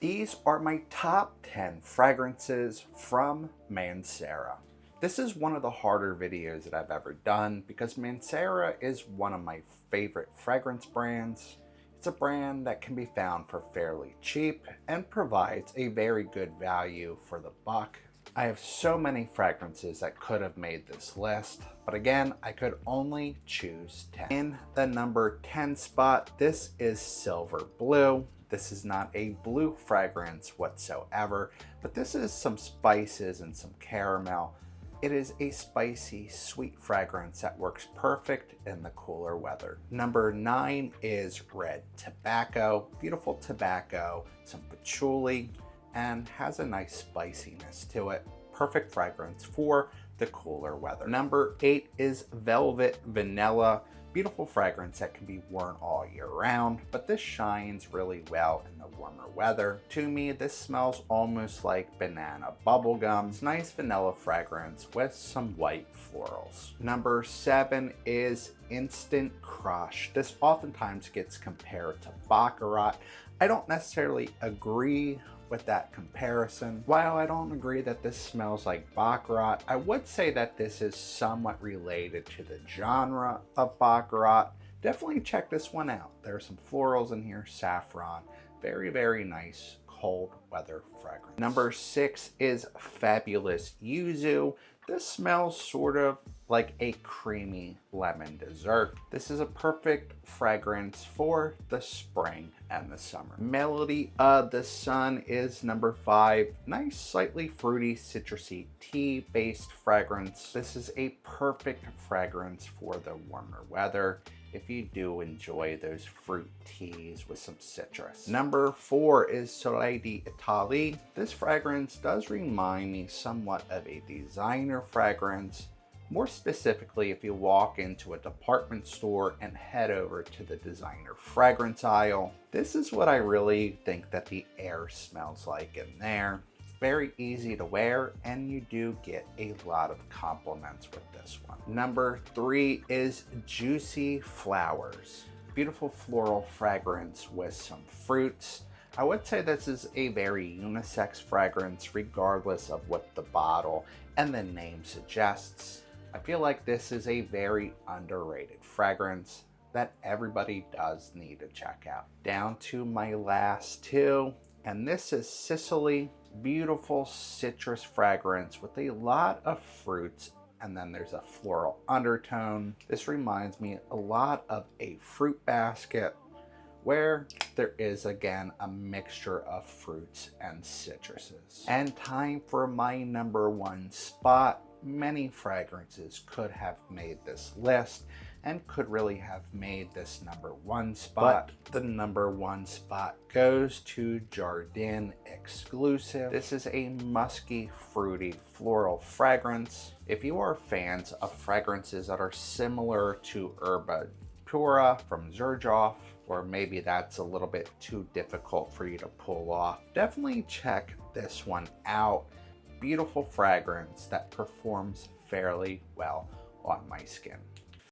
These are my top 10 fragrances from Mancera. This is one of the harder videos that I've ever done because Mancera is one of my favorite fragrance brands. It's a brand that can be found for fairly cheap and provides a very good value for the buck. I have so many fragrances that could have made this list, but again, I could only choose 10. In the number 10 spot, this is Silver Blue. This is not a blue fragrance whatsoever, but this is some spices and some caramel. It is a spicy, sweet fragrance that works perfect in the cooler weather. Number 9 is Red Tobacco. Beautiful tobacco, some patchouli, and has a nice spiciness to it. Perfect fragrance for the cooler weather. Number 8 is Velvet Vanilla. Beautiful fragrance that can be worn all year round, but this shines really well in the warmer weather. To me, this smells almost like banana bubblegum. It's nice vanilla fragrance with some white florals. Number 7 is Instant Crush. This oftentimes gets compared to Baccarat. I don't necessarily agree with that comparison. While I don't agree that this smells like Baccarat, I would say that this is somewhat related to the genre of Baccarat. Definitely check this one out. There are some florals in here, saffron. Very, very nice cold weather fragrance. Number 6 is Fabulous Yuzu. This smells sort of like a creamy lemon dessert. This is a perfect fragrance for the spring and the summer. Melody of the Sun is number 5. Nice, slightly fruity, citrusy tea-based fragrance. This is a perfect fragrance for the warmer weather if you do enjoy those fruit teas with some citrus. Number 4 is Soleil d'Italie. This fragrance does remind me somewhat of a designer fragrance. More specifically, if you walk into a department store and head over to the designer fragrance aisle, this is what I really think that the air smells like in there. Very easy to wear, and you do get a lot of compliments with this one. Number 3 is Juicy Flowers. Beautiful floral fragrance with some fruits. I would say this is a very unisex fragrance regardless of what the bottle and the name suggests. I feel like this is a very underrated fragrance that everybody does need to check out. Down to my last 2, and this is Sicily. Beautiful citrus fragrance with a lot of fruits, and then there's a floral undertone. This reminds me a lot of a fruit basket where there is again a mixture of fruits and citruses. And time for my number 1 spot. Many fragrances could have made this list and could really have made this number 1 spot. But the number 1 spot goes to Jardin Exclusive. This is a musky, fruity, floral fragrance. If you are fans of fragrances that are similar to Herba Pura from Xerjoff, or maybe that's a little bit too difficult for you to pull off, definitely check this one out. Beautiful fragrance that performs fairly well on my skin.